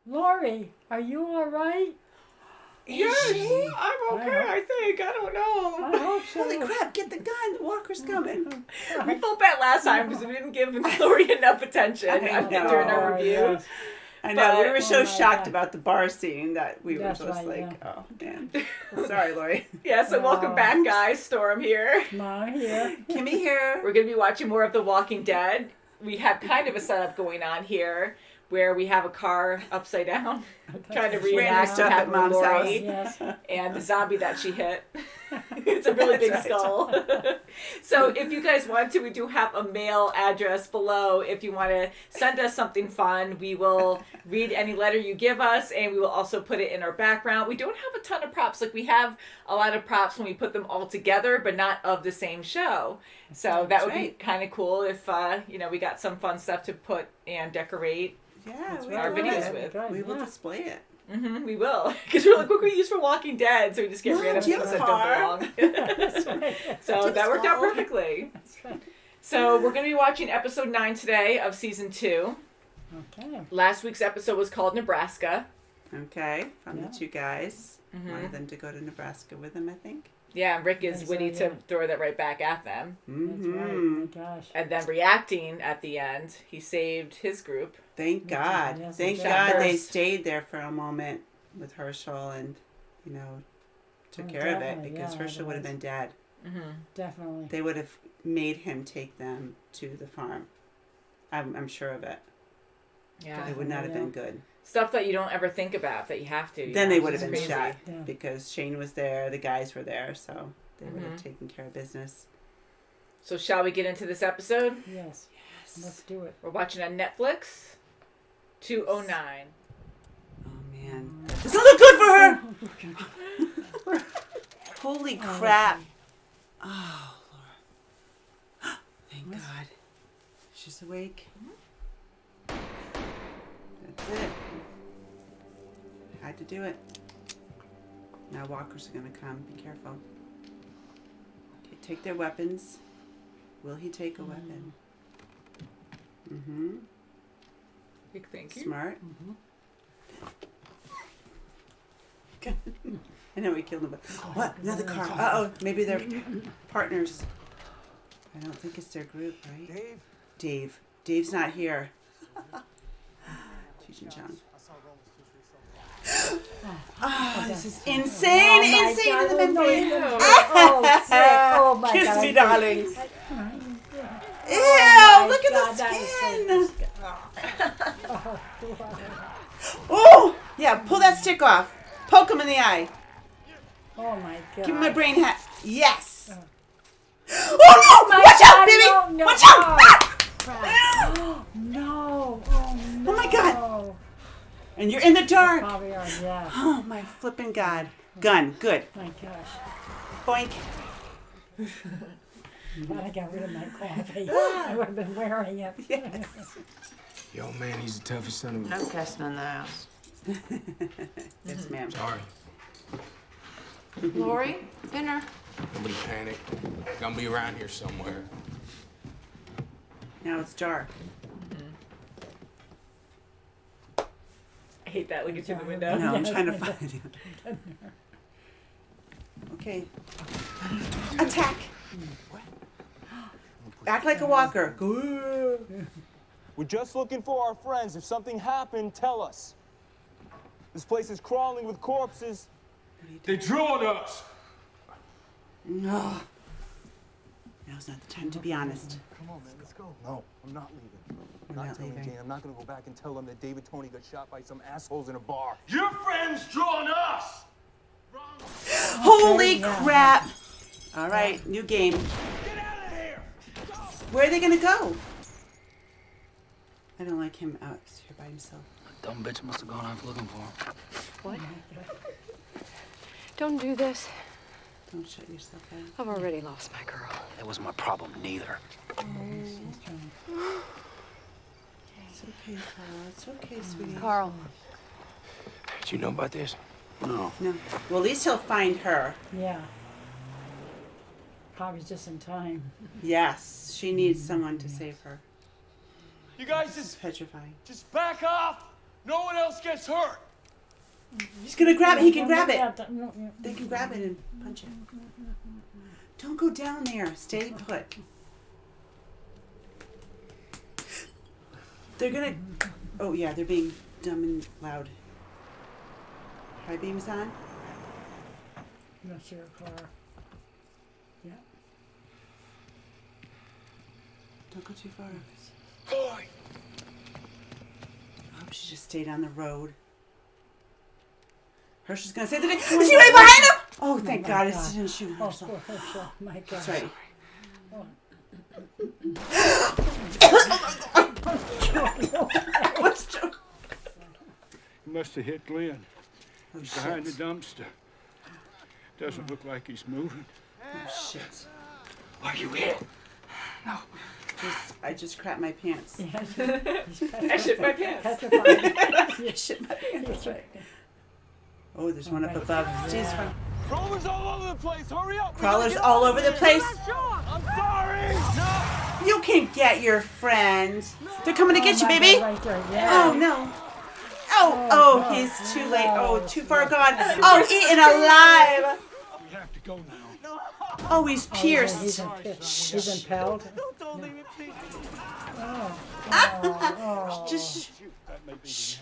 Lori, are you all right? Yes, I'm okay, I think. I don't know. I hope so. Holy crap, get the gun. Walker's coming. We felt bad last time because we didn't give Lori enough attention during our review. Yes. I know, we were so my shocked God. about the bar scene that we That's were just right, like, oh, man. Sorry, Lori. Yeah, so welcome back, guys. Storm here. Ma here. Kimmy here. We're going to be watching more of The Walking Dead. We have kind of a setup going on here where we have a car upside down trying to reenact stuff at Captain Mom's Lori Yes. and the zombie that she hit. It's a really big skull. So if you guys want to, we do have a mail address below. If you want to send us something fun, we will read any letter you give us, and we will also put it in our background. We don't have a ton of props. Like, we have a lot of props when we put them all together, but not of the same show. So that would be kind of cool if, we got some fun stuff to put and decorate our videos with. We will display it. Mm-hmm, we will. Because we're like, what can we use for Walking Dead? So we just get random do you things have that a don't belong. So that worked out perfectly. So we're going to be watching episode 9 today of season 2. Okay. Last week's episode was called Nebraska. Okay, from the two guys. Wanted them to go to Nebraska with them, I think. Yeah, and Rick is witty to throw that right back at them. That's right. Oh my gosh. And then reacting at the end, he saved his group. Thank God. Yes, Thank exactly. God they First. stayed there for a moment with Herschel and, took care of it, definitely, because yeah, Herschel would have been dead. Mm-hmm. Definitely. They would have made him take them to the farm. I'm sure of it. Yeah. It would not have been good. Stuff that you don't ever think about that you have to. Then they would It's have been crazy. shot Yeah. because Shane was there, the guys were there, so they would have taken care of business. So shall we get into this episode? Yes. Let's do it. We're watching on Netflix. 209. Oh man, this doesn't look good for her. Holy crap! Oh Lord, thank God, she's awake. That's it. Had to do it. Now walkers are gonna come. Be careful. Okay, take their weapons. Will he take a weapon? Mm-hmm. Big thank you. Smart. I know we killed him, but what? Another car. Uh-oh, maybe they're partners. I don't think it's their group, right? Dave. Dave's not here. Cheech and Chong. Oh, this is insane! Insane in the membrane. Oh my Kiss God. me, darling. Ew, Oh, look God, at that the is skin. Oh, Oh, yeah, pull that stick off. Poke him in the eye. oh my God. Give him a brain hat. Yes. Oh no! My Watch out, God, baby! no, Watch out! Oh, no. Oh, no. Oh my God. And you're in the dark. Probably are, yeah. Oh my flipping God. Gun. Good. My gosh. Boink. Glad I got rid of my coffee. I would have been wearing it. Yes. Yo, man, he's the toughest son of a... No cussing in the house. Yes, ma'am. Sorry. Lori, dinner. Nobody panic. Gonna be around here somewhere. Now it's dark. I hate that looking through the window. No, I'm trying to find it. Okay. Attack. Act like a walker. Go. We're just looking for our friends. If something happened, tell us. This place is crawling with corpses. They drew on us! No. Now's not the time to be honest. Come on, man, let's go. No, I'm not leaving. We're not telling leaving. Jane. I'm not gonna go back and tell them that David Tony got shot by some assholes in a bar. Your friends drew on us! Holy crap. All right, new game. Get out of here! Where are they going to go? I don't like him out here by himself. Dumb bitch must have gone off looking for him. What? Don't do this. Don't shut yourself out. I've already lost my girl. It was my problem, neither. It's okay, Carl. It's okay, sweetie. Carl. Did you know about this? No. No. Well, at least he'll find her. Yeah. Probably just in time. Yes, she needs someone to save her. You guys This is just petrifying. back off. No one else gets hurt. He's gonna grab it. He can grab it. Yeah. They can grab it and punch it. Don't go down there. Stay put. They're gonna. Oh yeah, they're being dumb and loud. High beams on. That's your car. Yeah. Don't go too far. Boy. I hope she just stayed on the road. Herschel's gonna say that. Is she right behind him? Oh, thank my God! It God. didn't shoot Oh, Herschel. poor Herschel. My God. That's right. What's Joe? He must have hit Glenn. Oh Behind the shit! dumpster. Doesn't look like he's moving. Oh shit! Are you hit? I just crapped my pants. Yeah, I shit my pants. petrified. You shit my pants. That's right. Oh, there's one up above. Jeez, from Crawlers all over the place. Hurry up. We gotta crawlers get all out over of the here. place. I'm sorry. No. You can get your friend. They're coming to get you, baby. Right there, yeah. Oh no. Oh, he's too late. Oh, too far gone. Oh, eaten alive. We have to go now. Oh, he's He's pierced. he's impaled. Don't leave me, please. Just. That may be the answer.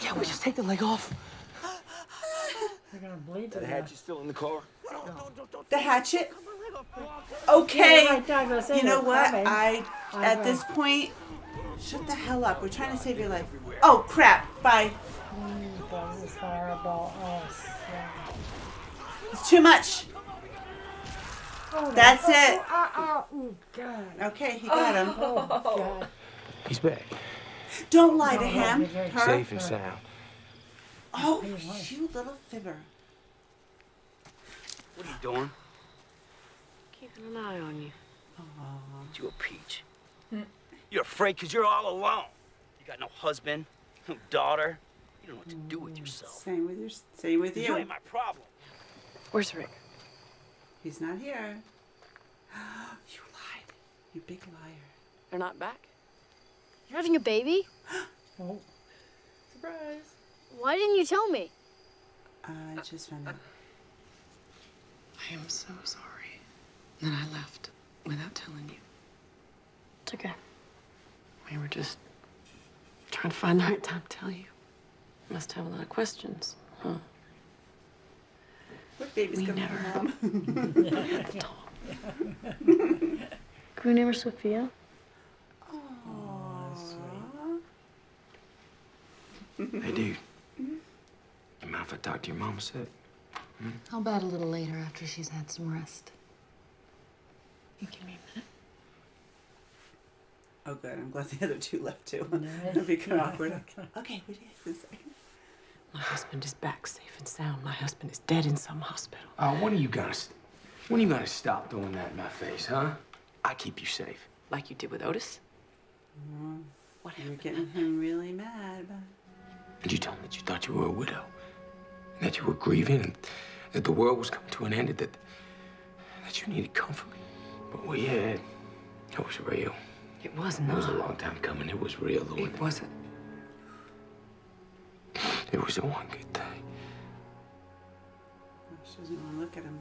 Can't we just take the leg off? You're gonna bleed to The death. hatch is still in the car. The hatchet. Yeah, Okay. right, Douglas, You know they're what? coming. At this point, shut the hell up. We're trying to save your life. Oh crap! Bye. This is horrible. Oh, It's too much. That's it. Oh, God. Okay, he got him. Oh, God. He's back. Don't lie to him. Her. Safe and sound. Oh, you little fibber. What are you doing? Keeping an eye on you. You a peach. You're afraid because you're all alone. You got no husband, no daughter. You don't know what to do with yourself. Same with You you. ain't my problem. Where's Rick? He's not here. You lied. You big liar. They're not back? You're having a baby? Oh, Surprise. Why didn't you tell me? I just found out. I am so sorry that I left without telling you. It's okay. We were just trying to find the right time to tell you. Must have a lot of questions, huh? What baby's We coming never- from Mom? Can we name her Sophia? Hey, dude. You mind if I talk to your mama set? How about a little later after she's had some rest? You give me a minute. Oh, good. I'm glad the other two left too. That'd be kind of awkward. Okay, wait a second. My husband is back safe and sound. My husband is dead in some hospital. When are you gonna stop doing that in my face, huh? I keep you safe. Like you did with Otis? What You're happened? getting him really mad. And you told me that you thought you were a widow. And that you were grieving and that the world was coming to an end and that you needed comfort. But what you had, it was real. It was It was a not. long time coming. It was real, though. It wasn't. It was the one good thing. She doesn't want to look at him.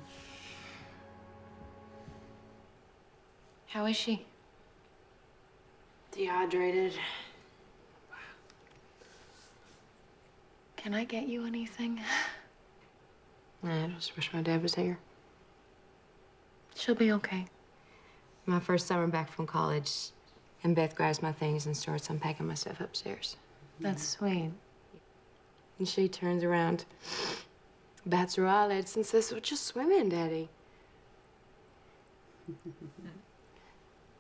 How is she? Dehydrated. Can I get you anything? I just wish my dad was here. She'll be okay. My first summer back from college, and Beth grabs my things and starts unpacking my stuff upstairs. That's sweet. And she turns around, bats her eyelids, and says, "Well, just swim in, Daddy."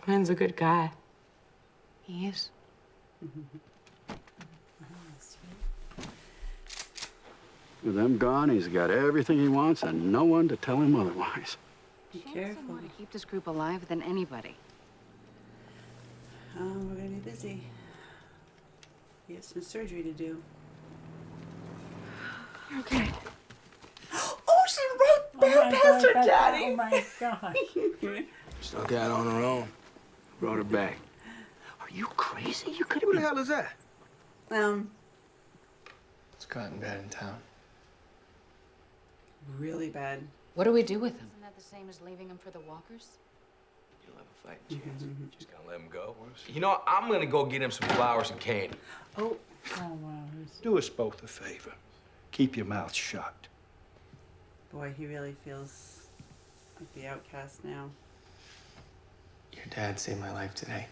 Glenn's a good guy. He is. With them gone, he's got everything he wants and no one to tell him otherwise. Be careful. More to keep this group alive than anybody. We're gonna be busy. We have some surgery to do. You're okay. Oh, she wrote back past her daddy. Oh my God. Stuck out on her own. Brought her back. Are you crazy? You could Who the have hell is that? gotten bad in town. Really bad. What do we do with him? Isn't that the same as leaving him for the walkers? You'll have a fighting chance. Just gonna let him go. You know, I'm gonna go get him some flowers and candy. Oh. Oh, wow. Do us both a favor. Keep your mouth shut. Boy, he really feels like the outcast now. Your dad saved my life today.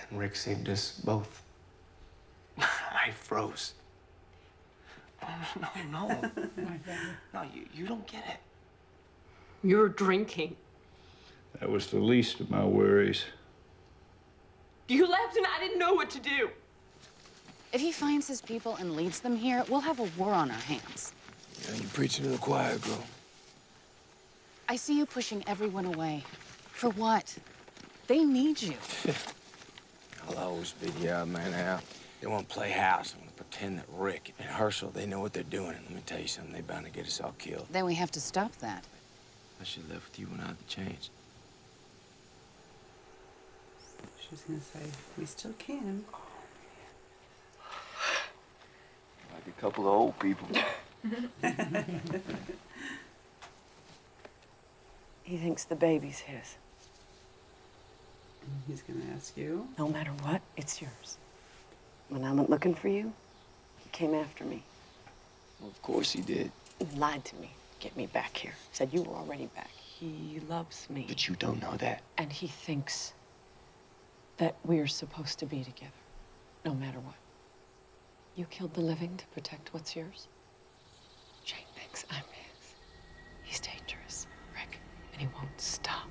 And Rick saved us both. I froze. No. No, you don't get it. You're drinking. That was the least of my worries. You left and I didn't know what to do. If he finds his people and leads them here, we'll have a war on our hands. Yeah, you're preaching to the choir, girl. I see you pushing everyone away. For what? They need you. I'll always be the odd man out. They want to play house and pretend that Rick and Herschel, they know what they're doing. And let me tell you something, they're bound to get us all killed. Then we have to stop that. I should live with you when I have the chance. She was gonna say, we still can. Like a couple of old people. He thinks the baby's his. He's gonna ask you. No matter what, it's yours. When I went looking for you, he came after me. Well, of course he did. He lied to me to get me back here. Said you were already back. He loves me. But you don't know that. And he thinks that we're supposed to be together, no matter what. You killed the living to protect what's yours? Cheng thinks I'm his. He's dangerous, Rick, and he won't stop.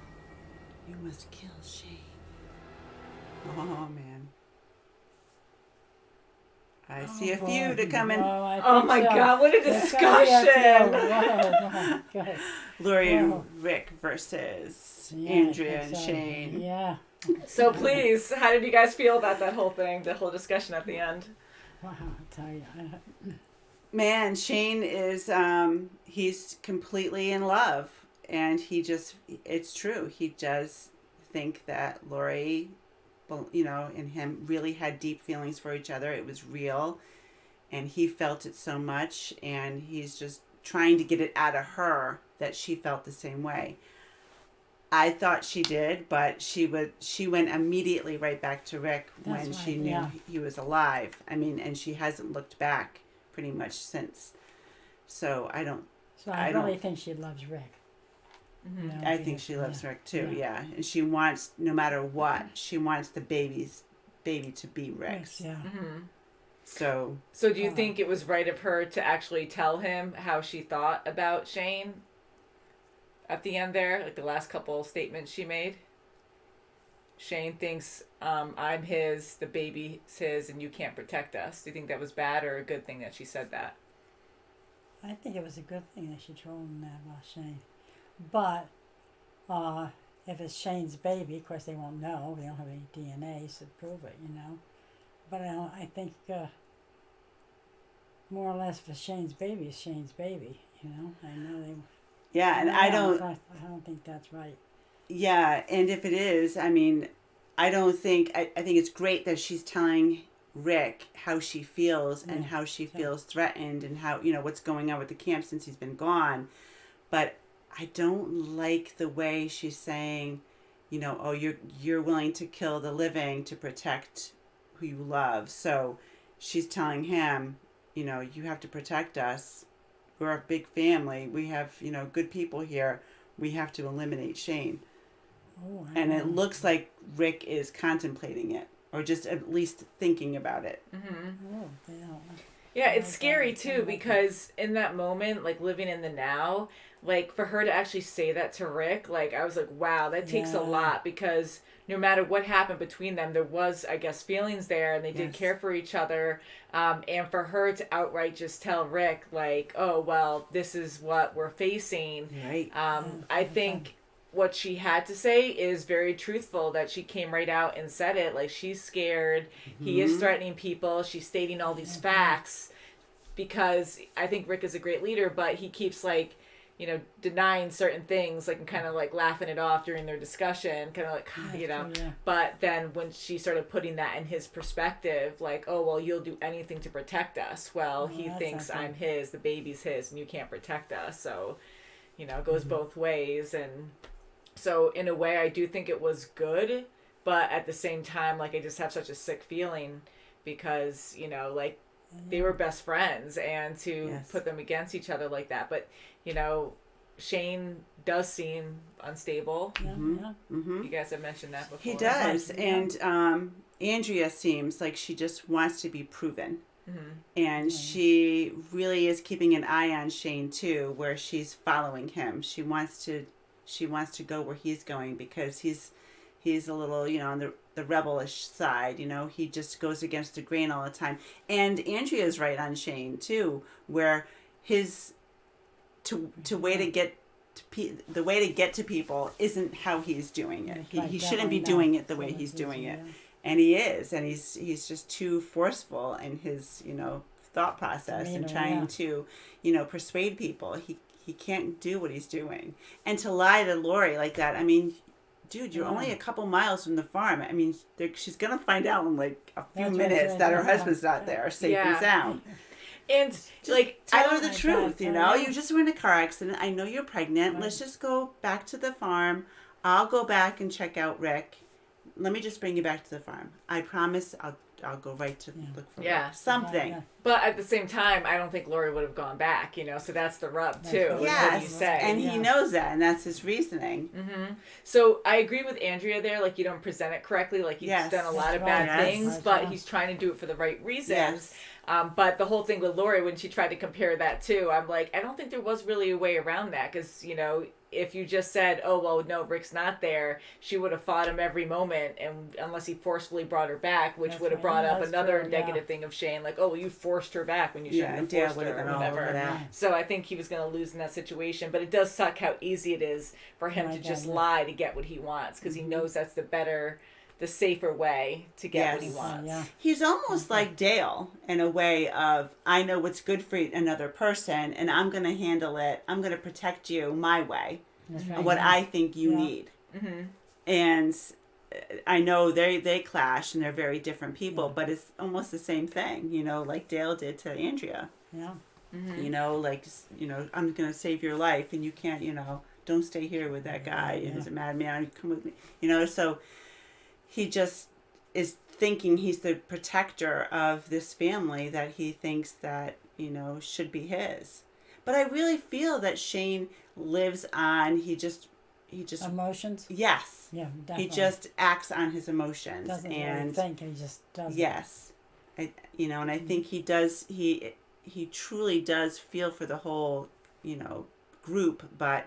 You must kill Shane. Oh, man. I see a few to come in. Oh my God, what a discussion! Laurie and Rick versus Andrea and Shane. Yeah. So please, how did you guys feel about that whole thing, the whole discussion at the end? Wow, I tell you. Man, Shane is, he's completely in love. And he just, it's true. He does think that Laurie, you know, and him really had deep feelings for each other. It was real. And he felt it so much. And he's just trying to get it out of her that she felt the same way. I thought she did, but she went immediately right back to Rick when she knew he was alive. I mean, and she hasn't looked back pretty much since. So I don't. So I really think she loves Rick. Mm-hmm. You know, I think she loves Rick too. Yeah, and she wants, no matter what, she wants the baby to be Rick's. Yeah. Mm-hmm. So do you think it was right of her to actually tell him how she thought about Shane? At the end there, like the last couple statements she made. Shane thinks I'm his, the baby's his, and you can't protect us. Do you think that was bad or a good thing that she said that? I think it was a good thing that she told him that about Shane. But if it's Shane's baby, of course they won't know. They don't have any DNA to prove it, you know. But I think more or less if it's Shane's baby, it's Shane's baby, you know. I know they... Yeah, and I don't think that's right. Yeah, and if it is, I mean, I think it's great that she's telling Rick how she feels and how she feels threatened and how, you know, what's going on with the camp since he's been gone. But I don't like the way she's saying, you know, oh, you're willing to kill the living to protect who you love. So she's telling him, you know, you have to protect us. We're a big family. We have, you know, good people here. We have to eliminate Shane. Oh, and it looks like Rick is contemplating it, or just at least thinking about it. Mm-hmm. Oh, they don't. Yeah, it's scary too because in that moment, like living in the now, like for her to actually say that to Rick, like I was like, wow, that takes a lot because no matter what happened between them, there was, I guess, feelings there and they did care for each other. And for her to outright just tell Rick, like, oh, well, this is what we're facing. Right. I think what she had to say is very truthful, that she came right out and said it. Like, she's scared. He is threatening people. She's stating all these facts because I think Rick is a great leader, but he keeps, like, you know, denying certain things, like, and kind of like laughing it off during their discussion, kind of like, you know. Yeah. But then when she started putting that in his perspective, like, oh, well, you'll do anything to protect us. Well, he that's thinks not good. I'm his, the baby's his, and you can't protect us. So, you know, it goes both ways. And so in a way, I do think it was good, but at the same time, like, I just have such a sick feeling because, you know, like, they were best friends, and to put them against each other like that. But, you know, Shane does seem unstable. You guys have mentioned that before. He does. And Andrea seems like she just wants to be proven. And she really is keeping an eye on Shane too, where she's following him. She wants to go where he's going because he's a little, you know, on the rebellish side, you know. He just goes against the grain all the time. And Andrea's right on Shane too, where his the way to get to people isn't how he's doing it. He shouldn't be doing it the way he's doing it. And he is, and he's just too forceful in his, you know, thought process and trying to, you know, persuade people. He can't do what he's doing. And to lie to Lori like that, I mean, dude, you're only a couple miles from the farm. I mean, she's going to find out in like a few minutes that her husband's not there, safe and sound. And just like, tell her the truth, you know? You just were in a car accident. I know you're pregnant. Right. Let's just go back to the farm. I'll go back and check out Rick. Let me just bring you back to the farm. I promise I'll go right to look for Rick. Something. But at the same time, I don't think Lori would have gone back, you know, so that's the rub too. Yes, what you say. And he knows that, and that's his reasoning. So I agree with Andrea there, like, you don't present it correctly, like, he's done a lot of bad things, but he's trying to do it for the right reasons. But the whole thing with Lori, when she tried to compare that too, I'm like, I don't think there was really a way around that, because, you know, if you just said, oh, well, no, Rick's not there, she would have fought him every moment, and unless he forcefully brought her back, which would have brought up another negative thing of Shane, like, oh, well, you forced her back when you shouldn't have forced her, or whatever. So I think he was going to lose in that situation, but it does suck how easy it is for him to just lie to get what he wants, because he knows that's the safer way to get what he wants. He's almost like Dale in a way of, I know what's good for another person, and I'm going to handle it. I'm going to protect you my way, and what I think you need. And I know they clash, and they're very different people, but it's almost the same thing, you know, like Dale did to Andrea. You know, like, you know, I'm going to save your life, and you can't, you know, don't stay here with that guy. He's a madman. Come with me. You know, so he just is thinking he's the protector of this family that he thinks that, you know, should be his. But I really feel that Shane lives on, he just emotions? Yes. Yeah, definitely. He just acts on his emotions. Doesn't and really think, he just does it. Yes. You know, and I think he does, he truly does feel for the whole, you know, group, but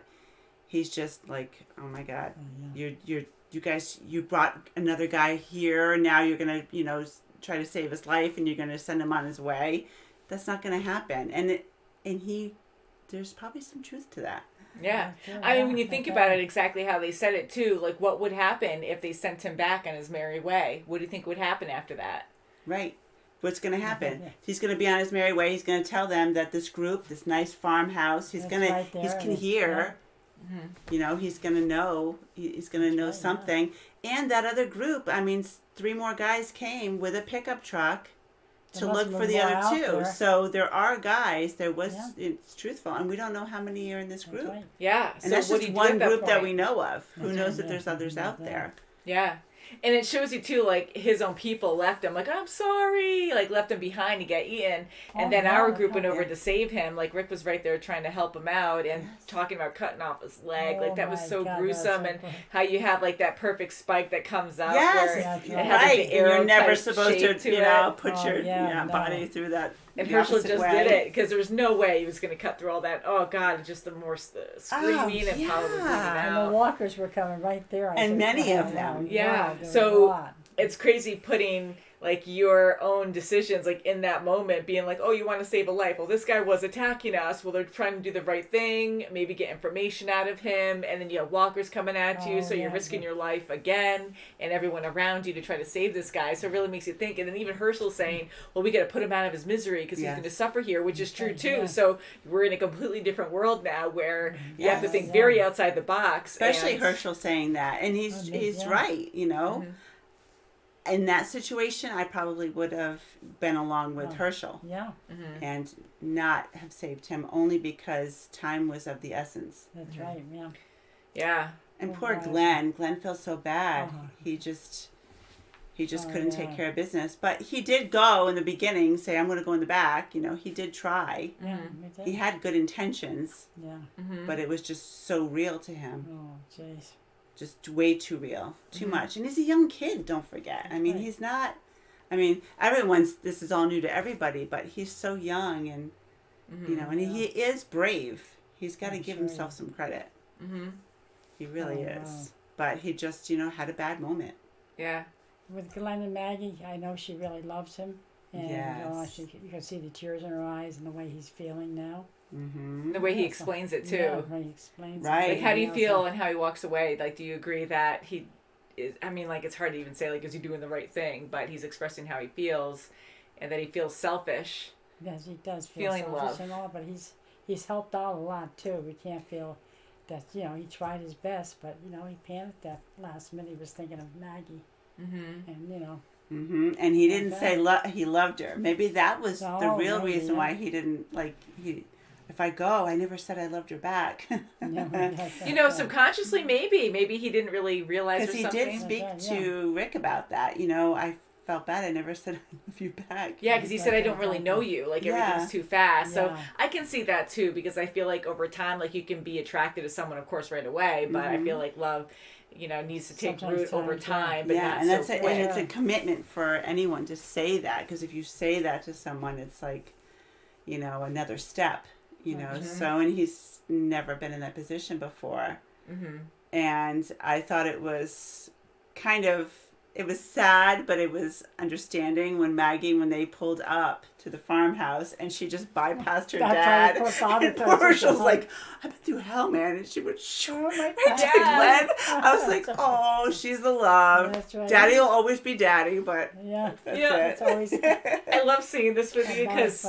he's just like, oh my God, you guys, you brought another guy here, and now you're going to, you know, try to save his life, and you're going to send him on his way. That's not going to happen. And there's probably some truth to that. Yeah. I mean, when you think about it exactly how they said it too, like, what would happen if they sent him back on his merry way? What do you think would happen after that? Right. What's going to happen? He's going to be on his merry way. He's going to tell them that this group, this nice farmhouse, he can hear. You know, he's going to know. He's going to know something. And that other group, I mean, 3 more guys came with a pickup truck to look for the other 2. So there are guys. There was, it's truthful. And we don't know how many are in this group. Yeah. And that's just one group that we know of. Who knows if there's others out there? Yeah. And it shows you too, like, his own people left him, like, I'm sorry, like, left him behind to get eaten. And then our group went over to save him. Like, Rick was right there trying to help him out and talking about cutting off his leg. Like, that was so gruesome. And how you have, like, that perfect spike that comes out. Where it has, like, the arrow You're never type supposed shape to, you know, put your body through that. And Herschel just did it, because there was no way he was going to cut through all that. Oh, God, just the more screaming and probably bleeding out. And the walkers were coming right there. And many of them. Yeah. So it's crazy putting like your own decisions, like in that moment, being like, oh, you want to save a life. Well, this guy was attacking us. Well, they're trying to do the right thing, maybe get information out of him. And then you have walkers coming at you. So you're risking your life again and everyone around you to try to save this guy. So it really makes you think. And then even Herschel saying, well, we got to put him out of his misery because he's going to suffer here, which is true too. So we're in a completely different world now where you have to think very outside the box. Especially Herschel saying that. And he's right, you know. In that situation, I probably would have been along with Herschel. Yeah. And not have saved him only because time was of the essence. That's right, yeah. Yeah. And poor Glenn. Glenn felt so bad. He just couldn't take care of business. But he did go in the beginning, say, I'm going to go in the back. You know, he did try. Yeah, he had good intentions. Yeah. But it was just so real to him. Oh, jeez. Just way too real, too much. And he's a young kid, don't forget. I mean, he's not, I mean, this is all new to everybody, but he's so young and, you know, and he is brave. He's got to give himself some credit. He really is. Wow. But he just, you know, had a bad moment. Yeah. With Glenn and Maggie, I know she really loves him. And you can see the tears in her eyes and the way he's feeling now. The way he explains it too. Yeah, the way he explains it. Like, how do you feel and how he walks away? Like, do you agree that he is? I mean, like, it's hard to even say, like, is he doing the right thing? But he's expressing how he feels, and that he feels selfish. Yes, he does feel selfish love and all, but he's helped out a lot too. We can't feel that, you know, he tried his best, but you know, he panicked that last minute. He was thinking of Maggie, and you know. And he didn't say he loved her. Maybe that was the real reason why he didn't If I go, I never said I loved her back. You know, subconsciously, maybe he didn't really realize or something. Because he did speak to Rick about that. You know, I felt bad. I never said I love you back. Yeah, because he said, I don't really know you. Like, everything's too fast. So I can see that too, because I feel like over time, like, you can be attracted to someone, of course, right away. But I feel like love, you know, needs to take root over time. But not and so quick. And it's a commitment for anyone to say that. Because if you say that to someone, it's like, you know, another step. You know, so, and he's never been in that position before. And I thought it was it was sad, but it was understanding when they pulled up to the farmhouse and she just bypassed her dad. And Herschel's like, I've been through hell, man. And she would right to Glenn. I was like, oh, she's the love. That's right. Daddy will always be daddy, but that's always. I love seeing this with you because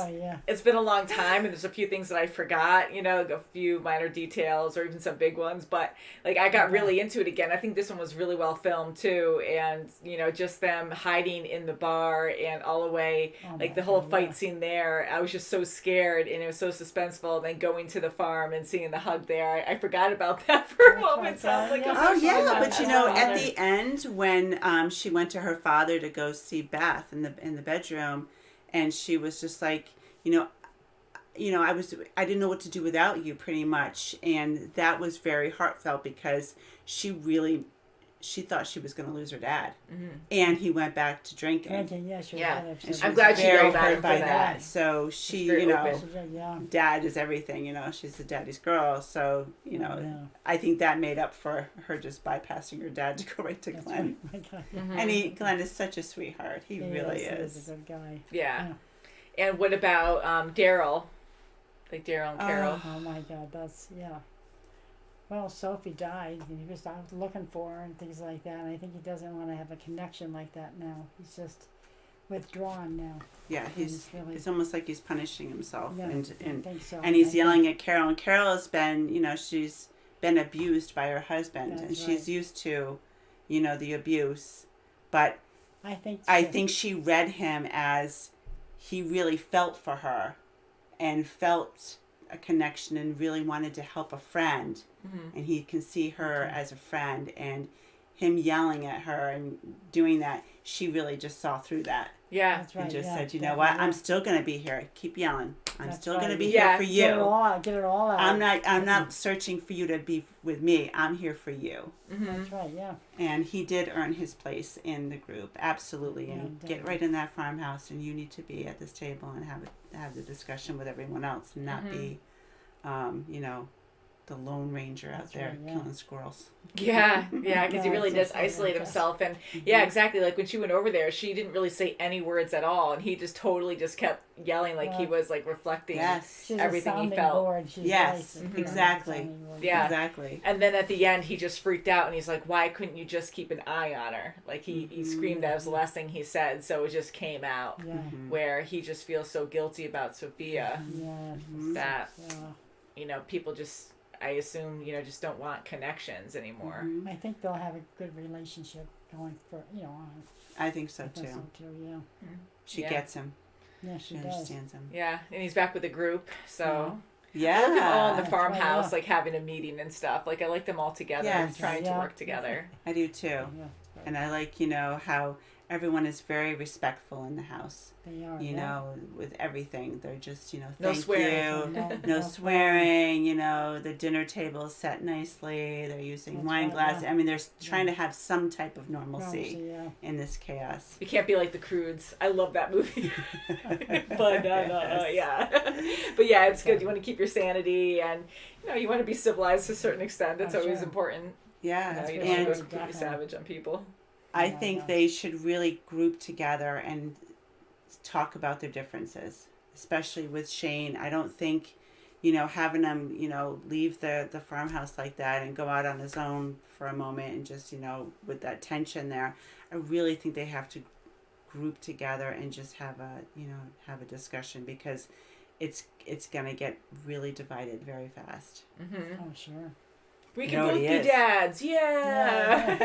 it's been a long time and there's a few things that I forgot, you know, a few minor details or even some big ones, but like I got really into it again. I think this one was really well filmed too, and you know, just them hiding in the bar and all the way, like the whole fight scene there. I was just so scared and it was so suspenseful. And then going to the farm and seeing the hug there, I forgot about that for a moment. So I was like, but you know, at the end when she went to her father to go see Beth in the bedroom, and she was just like, you know, I didn't know what to do without you, pretty much, and that was very heartfelt because she thought she was going to lose her dad, and he went back to drinking. I'm glad she yelled at him for that. So she, you know, dad is everything. You know, she's the daddy's girl. So you know, I think that made up for her just bypassing her dad to go right to Glenn. And Glenn is such a sweetheart. He really is. He's a good guy. Yeah. And what about Daryl? Like Daryl and Carol. Oh my God, that's Well, Sophie died, and he was out looking for her and things like that. And I think he doesn't want to have a connection like that now. He's just withdrawn now. Yeah, it's almost like he's punishing himself, I think so. And he's yelling at Carol. And Carol has been, you know, she's been abused by her husband, and she's used to, you know, the abuse. But I think she read him as he really felt for her, and felt a connection and really wanted to help a friend, and he can see her as a friend, and him yelling at her and doing that, she really just saw through that. Yeah. That's right. And just said, you know what, I'm still going to be here. Keep yelling. I'm still going to be here for you. Get it all out. I'm not searching for you to be with me. I'm here for you. That's right, yeah. And he did earn his place in the group, absolutely. And get right in that farmhouse, and you need to be at this table and have the discussion with everyone else, and not be, you know, the Lone Ranger out there killing squirrels. Yeah, because he really does it's isolate himself. And yeah, exactly. Like when she went over there, she didn't really say any words at all. And he just totally just kept yelling like he was like reflecting everything he felt. Exactly. Yeah. Exactly. And then at the end, he just freaked out and he's like, why couldn't you just keep an eye on her? Like he screamed, that was the last thing he said. So it just came out where he just feels so guilty about Sophia that, you know, people just, I assume, you know, just don't want connections anymore. I think they'll have a good relationship going for, you know, on. I think so too. Yeah. She gets him. Yeah, she does. Understands him. Yeah, and he's back with the group, so. Yeah. I like them all in the farmhouse, like having a meeting and stuff. Like I like them all together and trying to work together. I do too. And I like, you know, how everyone is very respectful in the house. They are. You know, with everything. They're just, you know, no thank swearing. you. No swearing, you know, the dinner table is set nicely. They're using wine glasses. I mean, they're trying to have some type of normalcy in this chaos. You can't be like the Croods. I love that movie. But yeah. But yeah, it's good. You want to keep your sanity and, you know, you want to be civilized to a certain extent. That's always important. Yeah. You don't go completely savage on people. I think they should really group together and talk about their differences, especially with Shane. I don't think, you know, having him, you know, leave the farmhouse like that and go out on his own for a moment and just, you know, with that tension there, I really think they have to group together and just have a discussion, because it's going to get really divided very fast. Oh, sure. We can both be dads. Yeah.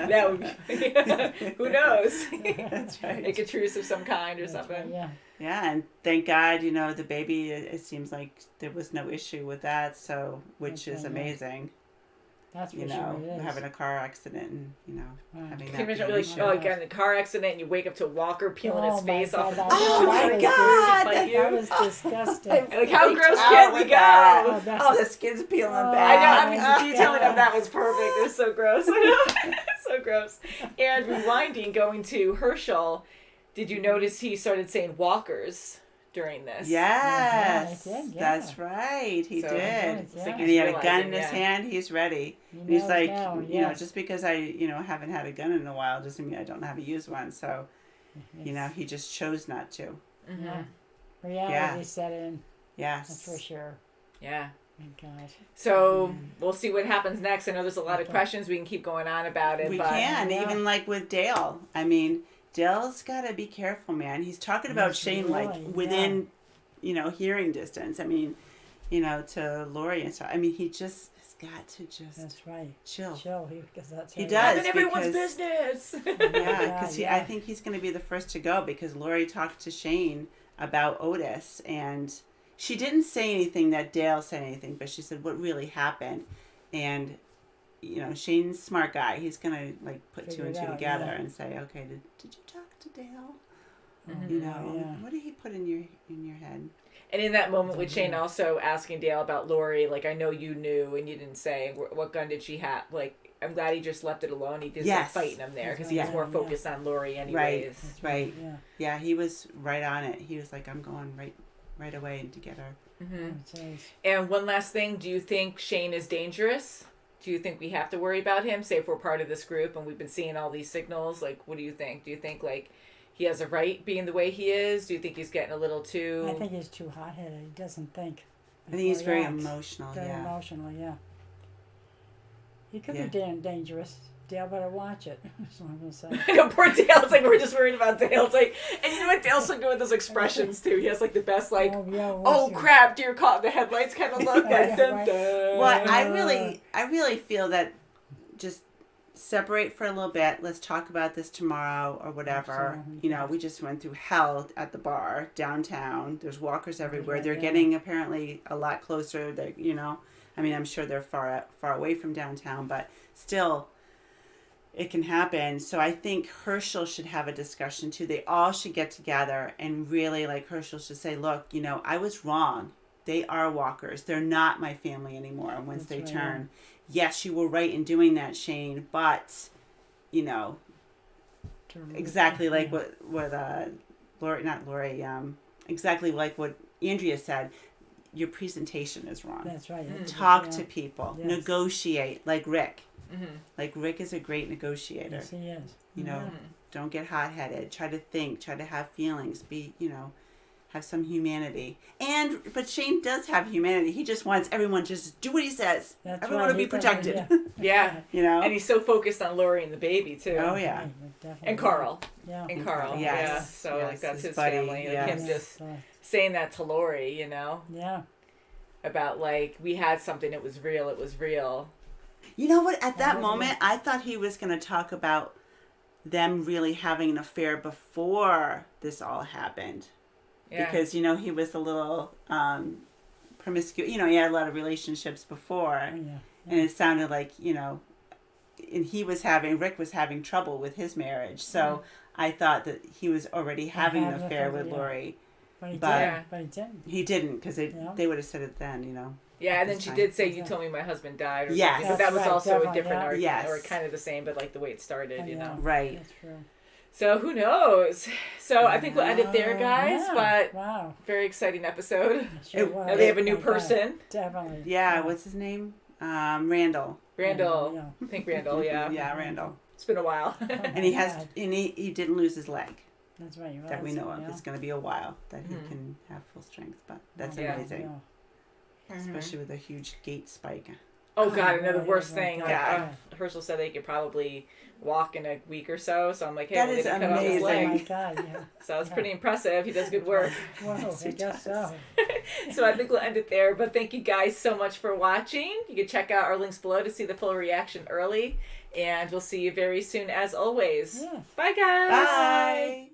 That would be, who knows? That's right. Make a truce of some kind or something. Right, yeah, and thank God, you know, the baby, it seems like there was no issue with that, so, which is amazing. That's for you know, sure it is. having a car accident and, you know, having Can you that imagine like in a car accident and you wake up to a walker peeling his face off? Oh my God! That was disgusting. Like, how gross can we go? Oh, the skin's peeling back. I know. I mean, the detailing of that was perfect. It was so gross. I know. So gross. And rewinding, going to Herschel, did you notice he started saying walkers during this? Yes, did, that's right. He did. Like And he had a gun in his hand. He's ready. And he's like, you know, just because I, you know, haven't had a gun in a while doesn't mean I don't know how to use one. So, you know, he just chose not to. Yeah. Reality set in. Yes. That's for sure. Yeah. Oh, gosh. So we'll see what happens next. I know there's a lot of questions. We can keep going on about it. We but can, even like with Dale. I mean, Dale's got to be careful, man. He's talking about Shane like within, you know, hearing distance. I mean, you know, to Lori and stuff. I mean, he just has got to just chill. Because that's he does. I'm in everyone's business. Yeah, because I think he's going to be the first to go, because Lori talked to Shane about Otis, and she didn't say anything that Dale said anything, but she said what really happened. And you know, Shane's a smart guy. He's going to like put two and two together and say, okay, did you talk to Dale? You know, what did he put in your head? And in that moment with Shane also asking Dale about Lori, like, I know you knew and you didn't say, what gun did she have? Like, I'm glad he just left it alone. He didn't start fighting him there, because he was more focused on Lori anyways. Right. Yeah, he was right on it. He was like, I'm going right away to get her. And one last thing, do you think Shane is dangerous? Do you think we have to worry about him, say if we're part of this group and we've been seeing all these signals? Like, what do you think? Do you think, like, he has a right being the way he is? Do you think he's getting a little too... I think he's too hot-headed. He doesn't think. I think he's very emotional, Very emotional, yeah. He could be damn dangerous. Dale better watch it. That's what I'm going to say. I know, poor Dale. It's like we're just worried about Dale. It's like, and you know what? Dale's so good with those expressions, too. He has, like, the best, like, oh crap, dear caught the headlights kind of look. Well, I really feel that just separate for a little bit. Let's talk about this tomorrow or whatever. You know, we just went through hell at the bar downtown. There's walkers everywhere. They're getting apparently a lot closer. They, you know, I mean, I'm sure they're far away from downtown, but still, it can happen. So I think Herschel should have a discussion too. They all should get together and really, like, Herschel should say, look, you know, I was wrong. They are walkers. They're not my family anymore once they turn. Yes, you were right in doing that, Shane, but, you know, exactly like what Lori, not Lori, exactly like what Andrea said. your presentation is wrong. That's right. Talk to people. Yes. Negotiate, like Rick. Mm-hmm. Like Rick is a great negotiator. Yes, he is. You know, don't get hot-headed. Try to think. Try to have feelings. Be, have some humanity. But Shane does have humanity. He just wants everyone just do what he says. That's everyone right. to be protected. Yeah. And he's so focused on Lori and the baby too. Oh yeah. And Carl. Yeah. And Carl. Yes. Yeah. So Yes, that's his buddy. family. Like him just saying that to Lori, Yeah. About we had something, it was real, it was real. You know what? At that moment, I thought he was going to talk about them really having an affair before this all happened. Yeah. Because, he was a little promiscuous. He had a lot of relationships before. And it sounded like, and Rick was having trouble with his marriage. So I thought that he was already having an affair with Lori. But he didn't. He didn't, because they would have said it then, Yeah, and then she did say, "You told me my husband died." Or yes, something. But that was also a different argument, yes. or kind of the same, but the way it started, Right. That's true. So who knows? So I think we'll end it there, guys. Yeah. But very exciting episode. Sure Now they have a new person. Definitely. Yeah, what's his name? Randall. Randall. I think Randall. Yeah. Yeah, Randall. It's been a while. And he didn't lose his leg. That's right. That we know of. It's going to be a while that he can have full strength, but that's amazing. Yeah. Especially with a huge gate spike. Oh God, another worst thing. Herschel said they could probably walk in a week or so. So I'm like, hey, that well, is they cut off his amazing. leg. Oh my God, yeah. So it's pretty impressive. He does good work. Whoa, I guess so. So I think we'll end it there. But thank you guys so much for watching. You can check out our links below to see the full reaction early. And we'll see you very soon as always. Yeah. Bye, guys. Bye.